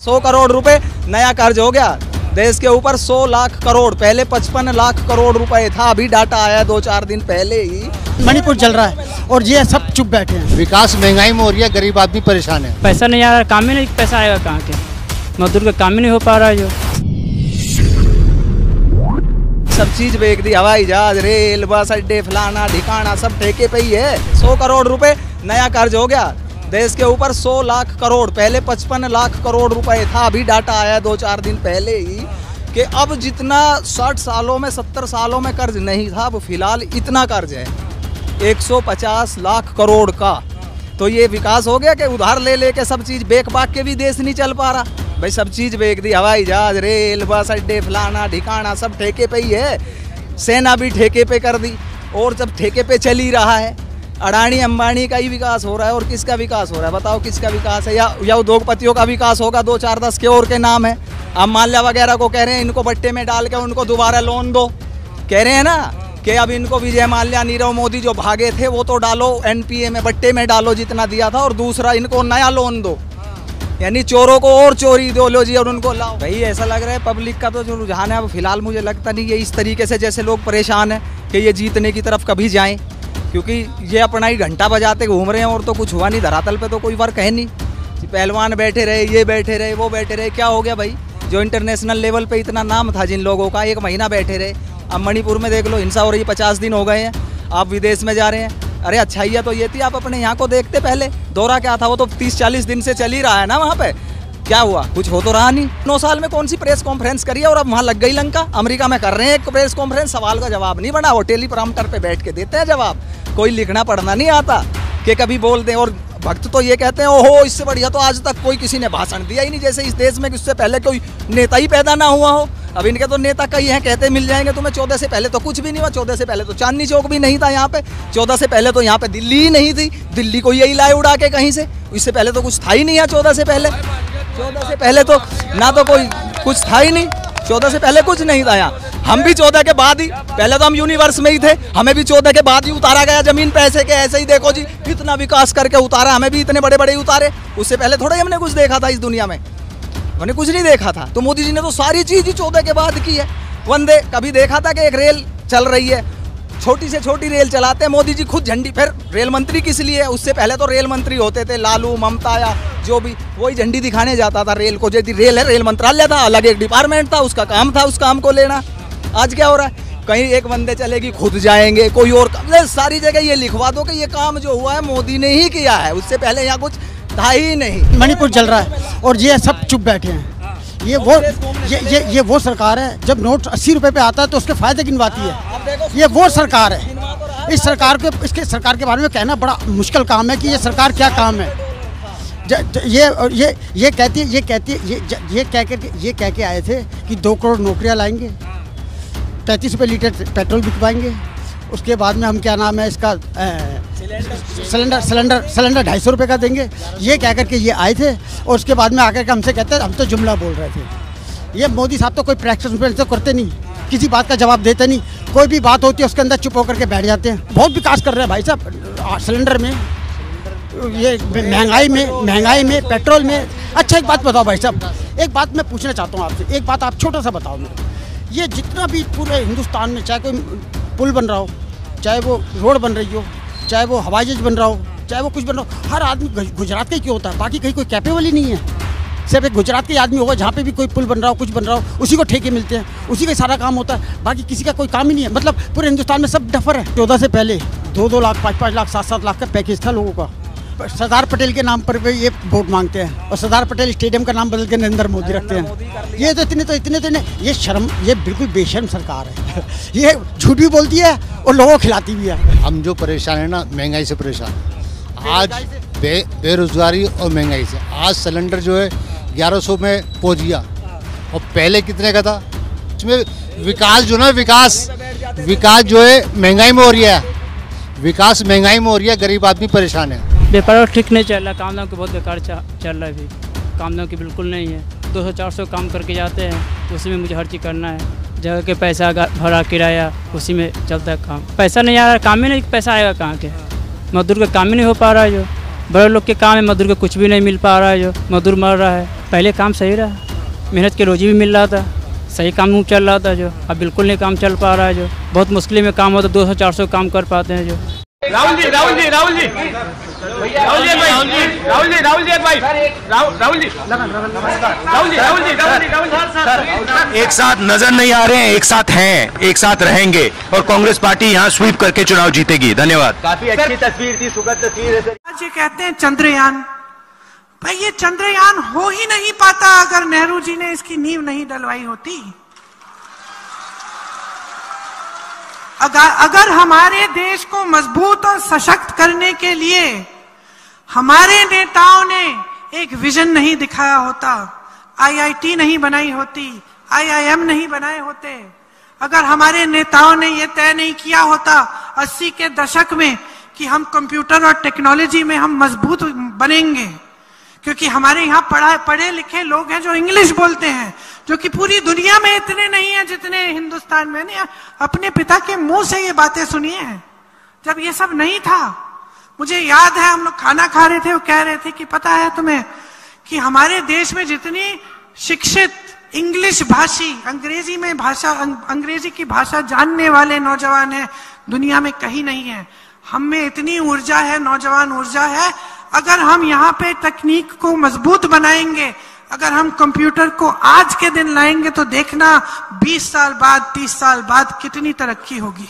100 करोड़ रुपए नया कर्ज हो गया देश के ऊपर। 100 लाख करोड़, पहले 55 लाख करोड़ रुपए था। अभी डाटा आया 2-4 दिन पहले ही। मणिपुर जल रहा है और ये सब चुप बैठे हैं। विकास महंगाई में हो रही है, गरीब आदमी परेशान है। पैसा नहीं आ रहा, काम ही नहीं, पैसा आएगा कहाँ के? मजदूर का काम ही नहीं हो पा रहा है। जो सब चीज बेच दी, हवाई जहाज, रेल, बस अड्डे, फलाना ढिकाना सब ठेके पे ही है। 100 करोड़ रुपए नया कर्ज हो गया देश के ऊपर। 100 लाख करोड़, पहले 55 लाख करोड़ रुपए था। अभी डाटा आया 2-4 दिन पहले ही कि अब जितना 60 सालों में 70 सालों में कर्ज नहीं था, अब फिलहाल इतना कर्ज है 150 लाख करोड़ का। तो ये विकास हो गया कि उधार ले लेके सब चीज बेच बाक के भी देश नहीं चल पा रहा। भाई सब चीज बेच दी, हवाई जहाज, रेल, बस अड्डे, फलाना ढिकाना सब ठेके पे ही है। सेना भी ठेके पे कर दी और जब ठेके पे चल ही रहा है। अडानी अंबानी का ही विकास हो रहा है और किसका विकास हो रहा है बताओ? किसका विकास है? या उद्योगपतियों का विकास होगा? 2-4-10 के और के नाम है। अब माल्या वगैरह को कह रहे हैं इनको बट्टे में डाल के उनको दोबारा लोन दो। कह रहे हैं ना कि अब इनको विजय माल्या, नीरव मोदी जो भागे थे वो तो डालो एनपीए में, बट्टे में डालो जितना दिया था, और दूसरा इनको नया लोन दो। यानी चोरों को और चोरी दो लो जी और उनको लाओ। भाई ऐसा लग रहा है पब्लिक का तो जो रुझान है अब फिलहाल मुझे लगता नहीं ये इस तरीके से जैसे लोग परेशान हैं कि ये जीतने की तरफ कभी जाएं, क्योंकि ये अपना ही घंटा बजाते घूम रहे हैं और तो कुछ हुआ नहीं। धरातल पे तो कोई वर्क है नहीं। पहलवान बैठे रहे, ये बैठे रहे, वो बैठे रहे। क्या हो गया भाई? जो इंटरनेशनल लेवल पे इतना नाम था जिन लोगों का, 1 महीना बैठे रहे। अब मणिपुर में देख लो हिंसा हो रही है, 50 दिन हो गए हैं, आप विदेश में जा रहे हैं। अरे अच्छाइयाँ तो ये थी आप अपने यहाँ को देखते। पहले दौरा क्या था, वो तो 30-40 दिन से चल ही रहा है ना वहाँ पे। क्या हुआ? कुछ हो तो रहा नहीं। 9 साल में कौन सी प्रेस कॉन्फ्रेंस करी है और अब वहाँ लग गई लंका। अमेरिका में कर रहे हैं एक प्रेस कॉन्फ्रेंस, सवाल का जवाब नहीं बना, वो टेलीप्रॉम्प्टर पे बैठ के देते हैं जवाब। कोई लिखना पढ़ना नहीं आता कि कभी बोल दें। और भक्त तो ये कहते हैं ओहो इससे बढ़िया तो आज तक कोई किसी ने भाषण दिया ही नहीं, जैसे इस देश में इससे पहले कोई नेता ही पैदा ना हुआ हो। अब इनके तो नेता कई हैं, कहते मिल जाएंगे तुम्हें। 14 से पहले तो कुछ भी नहीं हुआ। 14 से पहले तो चांदनी चौक भी नहीं था यहाँ पे। 14 से पहले तो यहाँ पे दिल्ली ही नहीं थी। दिल्ली को यही लाए उड़ा के कहीं से। इससे पहले तो कुछ था ही नहीं है। 14 से पहले तो ना तो कोई कुछ था ही नहीं। 14 से पहले कुछ नहीं था यहाँ। हम भी 14 के बाद ही, पहले तो हम यूनिवर्स में ही थे, हमें भी 14 के बाद ही उतारा गया जमीन पैसे के। ऐसे ही देखो जी इतना विकास करके उतारा, हमें भी इतने बड़े बड़े उतारे। उससे पहले थोड़ा ही हमने कुछ देखा था इस दुनिया में, हमने कुछ नहीं देखा था। तो मोदी जी ने तो सारी चीज ही 14 के बाद की है। वंदे कभी देखा था कि एक रेल चल रही है, छोटी से छोटी रेल चलाते हैं मोदी जी खुद झंडी। फिर रेल मंत्री किस लिए? उससे पहले तो रेल मंत्री होते थे लालू, ममता या जो भी, वही झंडी दिखाने जाता था रेल को। यदि रेल है, रेल मंत्रालय था, अलग एक डिपार्टमेंट था, उसका काम था उस काम को लेना। आज क्या हो रहा है? कहीं एक बंदे चलेगी खुद जाएंगे, कोई और काम। सारी जगह ये लिखवा दो कि ये काम जो हुआ है मोदी ने ही किया है, उससे पहले यहाँ कुछ था ही नहीं। मणिपुर जल रहा है और ये सब चुप बैठे हैं। ये वो सरकार है, जब नोट 80 रुपए पे आता है तो उसके फायदे गिनवाती है। ये वो सरकार है। इस सरकार के बारे में कहना बड़ा मुश्किल काम है कि ये सरकार क्या काम है। ये कह के आए थे कि 2 करोड़ नौकरियां लाएंगे, 33 रुपये लीटर पेट्रोल बिकवाएंगे। उसके बाद में हम क्या नाम है इसका सिलेंडर 250 रुपये का देंगे। ये कह करके ये आए थे और उसके बाद में आकर के हमसे कहते हैं हम तो जुमला बोल रहे थे। ये मोदी साहब तो कोई प्रैक्टिस तो करते नहीं, किसी बात का जवाब देते नहीं। कोई भी बात होती है उसके अंदर चुप होकर के बैठ जाते हैं। बहुत विकास कर रहे हैं भाई साहब, सिलेंडर में, ये महंगाई में, पेट्रोल में। अच्छा एक बात बताओ भाई साहब, एक बात मैं पूछना चाहता हूँ आपसे, एक बात आप छोटा सा बताओ मेरे। ये जितना भी पूरे हिंदुस्तान में चाहे कोई पुल बन रहा हो, चाहे वो रोड बन रही हो, चाहे वो हवाई जहाज बन रहा हो, चाहे वो कुछ बन रहा हो, हर आदमी गुजरात का ही क्यों होता है? बाकी कहीं कोई कैपेबल ही नहीं है। सिर्फ एक गुजरात के आदमी होगा जहाँ पे भी कोई पुल बन रहा हो, कुछ बन रहा हो, उसी को ठेके मिलते हैं, उसी का सारा काम होता है। बाकी किसी का कोई काम ही नहीं है। मतलब पूरे हिंदुस्तान में सब डफर है। 14 से पहले 2-2 लाख, 5-5 लाख, 7-7 लाख का पैकेज था लोगों का। सरदार पटेल के नाम पर भी ये वोट मांगते हैं और सरदार पटेल स्टेडियम का नाम बदल के नरेंद्र मोदी रखते हैं। ये तो इतने ये शर्म, ये बिल्कुल बेशर्म सरकार है। ये झूठ भी बोलती है और लोगों को खिलाती भी है। हम जो परेशान है ना, महंगाई से परेशान। आज बेरोजगारी और महंगाई से। आज सिलेंडर जो है 1100 में पहुंच गया और पहले कितने का था? इसमें विकास जो ना, विकास जो है महंगाई में हो रही है। विकास महंगाई में हो रही है, गरीब आदमी परेशान है। व्यापार ठीक नहीं चल रहा, काम धाम की बहुत बेकार चल रहा है। अभी काम धाम की बिल्कुल नहीं है। 200-400 काम करके जाते हैं, उसी में मुझे हर चीज़ करना है। जगह के पैसा, भाड़ा, किराया, उसी में चलता है काम। पैसा नहीं आ रहा, काम ही नहीं, पैसा आएगा कहाँ के? मजदूर का काम ही नहीं हो पा रहा है। जो बड़े लोग के काम है, मजदूर को कुछ भी नहीं मिल पा रहा है। जो मजदूर मर रहा है। पहले काम सही रहा, मेहनत की रोजी भी मिल रहा था, सही काम चल रहा था। जो अब बिल्कुल नहीं काम चल पा रहा है। जो बहुत मुश्किल में काम होता, 200-400 काम कर पाते हैं। जो राहुल जी एक साथ नजर नहीं आ रहे हैं, एक साथ हैं, एक साथ रहेंगे और कांग्रेस पार्टी यहाँ स्वीप करके चुनाव जीतेगी। धन्यवाद। काफी अच्छी तस्वीर थी, सुखद तस्वीर है। आज ये कहते हैं चंद्रयान, भाई ये चंद्रयान हो ही नहीं पाता अगर नेहरू जी ने इसकी नींव नहीं डलवाई होती। अगर हमारे देश को मजबूत और सशक्त करने के लिए हमारे नेताओं ने एक विजन नहीं दिखाया होता, आईआईटी नहीं बनाई होती, आईआईएम नहीं बनाए होते, अगर हमारे नेताओं ने यह तय नहीं किया होता 80 के दशक में कि हम कंप्यूटर और टेक्नोलॉजी में हम मजबूत बनेंगे, क्योंकि हमारे यहाँ पढ़े लिखे लोग हैं जो इंग्लिश बोलते हैं, जो कि पूरी दुनिया में इतने नहीं है जितने हिंदुस्तान में। मैंने अपने पिता के मुंह से ये बातें सुनी हैं जब ये सब नहीं था। मुझे याद है हम लोग खाना खा रहे थे, वो कह रहे थे कि पता है तुम्हें कि हमारे देश में जितनी शिक्षित इंग्लिश भाषी, अंग्रेजी की भाषा जानने वाले नौजवान हैं दुनिया में कहीं नहीं है। हम में इतनी ऊर्जा है, नौजवान ऊर्जा है। अगर हम यहाँ पे तकनीक को मजबूत बनाएंगे, अगर हम कंप्यूटर को आज के दिन लाएंगे तो देखना 20 साल बाद, 30 साल बाद कितनी तरक्की होगी।